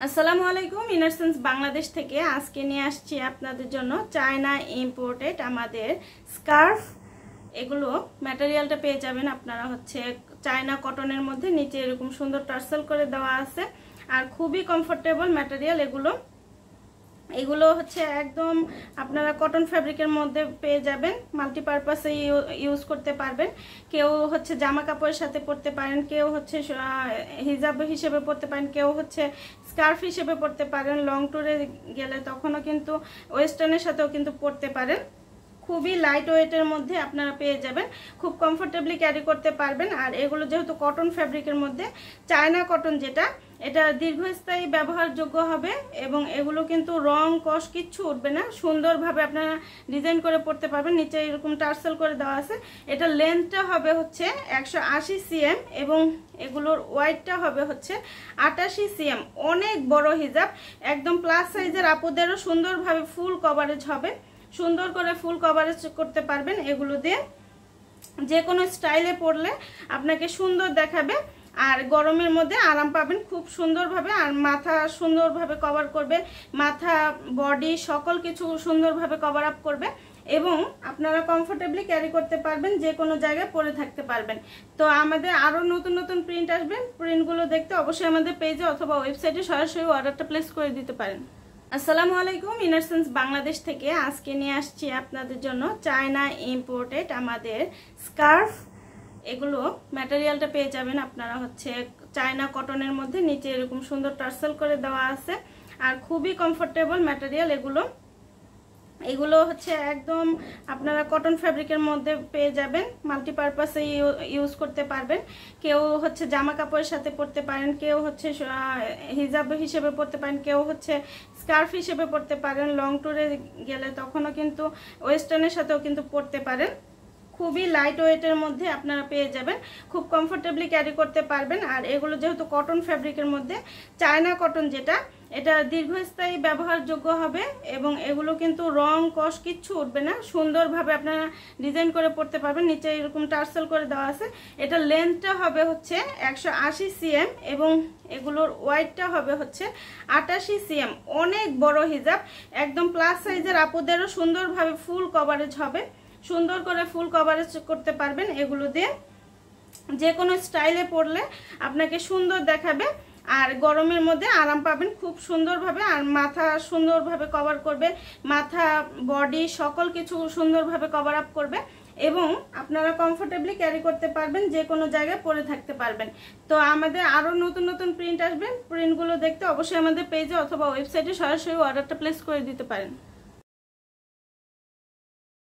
আসসালামু আলাইকুম। ইনারসেন্স বাংলাদেশ থেকে আজকে নিয়ে আসছি আপনাদের জন্য চায়না ইম্পোর্টেড আমাদের স্কার্ফ। এগুলো ম্যাটেরিয়ালটা পেয়ে যাবেন আপনারা চায়না কটনের মধ্যে, নিচে এরকম সুন্দর টার্সেল করে দেওয়া আছে আর খুবই কমফোর্টেবল ম্যাটেরিয়াল। এগুলো একদম আপনারা কটন ফ্যাব্রিকের মধ্যে পেয়ে যাবেন। মাল্টিপারপাসে ইউজ করতে পারবেন। কেউ জামা কাপড়ের সাথে পরতে পারেন, কেউ হিজাব হিসেবে পরতে পারেন, কেউ স্কার্ফ হিসেবে পরতে পারেন। লং ট্যুরে গেলে তখনও কিন্তু ওয়েস্টার্নের সাথেও কিন্তু পরতে পারেন। খুবই লাইট ওয়েটের মধ্যে আপনারা পেয়ে যাবেন, খুব কমফোর্টেবলি ক্যারি করতে পারবেন। আর এগুলো যেহেতু কটন ফ্যাব্রিকের মধ্যে, চায়না কটন যেটা, এটা দীর্ঘস্থায়ী ব্যবহারযোগ্য হবে এবং এগুলো কিন্তু রং কষ কিচ্ছু উঠবে না। সুন্দরভাবে আপনারা ডিজাইন করে পরতে পারবেন। নিচে এরকম টার্সেল করে দেওয়া আছে। এটা লেন্থটা হবে 180 সিএম এবং এগুলোর ওয়াইডটা হবে 88 সিএম। অনেক বড় হিজাব, একদম প্লাস সাইজের আপুদেরও সুন্দরভাবে ফুল কভারেজ হবে। সুন্দর করে ফুল কভারেজ করতে পারবেন। এগুলো দিয়ে যে কোনো স্টাইলে পরলে আপনাকে সুন্দর দেখাবে আর গরমের মধ্যে আরাম পাবেন খুব সুন্দরভাবে। আর মাথা সুন্দরভাবে কভার করবে, মাথা বডি সকল কিছু সুন্দরভাবে কভার আপ করবে এবং আপনারা কমফোর্টেবলি ক্যারি করতে পারবেন, যে কোনো জায়গায় পরে থাকতে পারবেন। তো আমাদের আরও নতুন নতুন প্রিন্ট আসবে। প্রিন্টগুলো দেখতে অবশ্যই আমাদের পেজে অথবা ওয়েবসাইটে সরাসরি অর্ডারটা প্লেস করে দিতে পারেন। আসসালামু আলাইকুম। ইনারসেন্স বাংলাদেশ থেকে আজকে নিয়ে আসছি আপনাদের জন্য চায়না ইম্পোর্টেড আমাদের স্কার্ফ। এগুলো ম্যাটেরিয়ালটা পেয়ে যাবেন আপনারা চায়না কটনের মধ্যে, নিচে এরকম সুন্দর টার্সেল করে দেওয়া আছে আর খুবই কমফোর্টেবল ম্যাটেরিয়াল। এগুলো একদম আপনারা কটন ফ্যাব্রিকের মধ্যে পেয়ে যাবেন। মাল্টিপারপাসে ইউজ করতে পারবেন। কেউ জামা কাপড়ের সাথে পরতে পারেন, কেউ হিজাব হিসেবে পরতে পারেন, কেউ স্কার্ফ হিসেবে পরতে পারেন। লং ট্যুরে গেলে তখনও কিন্তু ওয়েস্টার্নের সাথেও কিন্তু পরতে পারেন। খুবই লাইট ওয়েটের মধ্যে আপনারা পেয়ে যাবেন, খুব কমফোর্টেবলি ক্যারি করতে পারবেন। আর এগুলো যেহেতু কটন ফ্যাব্রিকের মধ্যে, চায়না কটন যেটা, এটা দীর্ঘস্থায়ী ব্যবহারযোগ্য হবে এবং এগুলো কিন্তু রং কষ কিচ্ছু উঠবে না। সুন্দরভাবে আপনারা ডিজাইন করে পরতে পারবেন। নিচে এরকম টার্সেল করে দেওয়া আছে। এটা লেন্থটা হবে 180 সিএম এবং এগুলোর ওয়াইডটা হবে 88 সিএম। অনেক বড় হিজাব, একদম প্লাস সাইজের আপুদেরও সুন্দরভাবে ফুল কভারেজ হবে। সুন্দর করে ফুল কভারেজ করতে পারবেন। এগুলো দিয়ে যে কোনো স্টাইলে পরলে আপনাকে সুন্দর দেখাবে আর গরমের মধ্যে আরাম পাবেন খুব সুন্দরভাবে। আর মাথা সুন্দরভাবে কভার করবে, মাথা বডি সকল কিছু সুন্দরভাবে কভার আপ করবে এবং আপনারা কমফোর্টেবলি ক্যারি করতে পারবেন, যে কোনো জায়গায় পরে থাকতে পারবেন। তো আমাদের আরও নতুন নতুন প্রিন্ট আসবে। প্রিন্টগুলো দেখতে অবশ্যই আমাদের পেজে অথবা ওয়েবসাইটে সরাসরি অর্ডারটা প্লেস করে দিতে পারেন।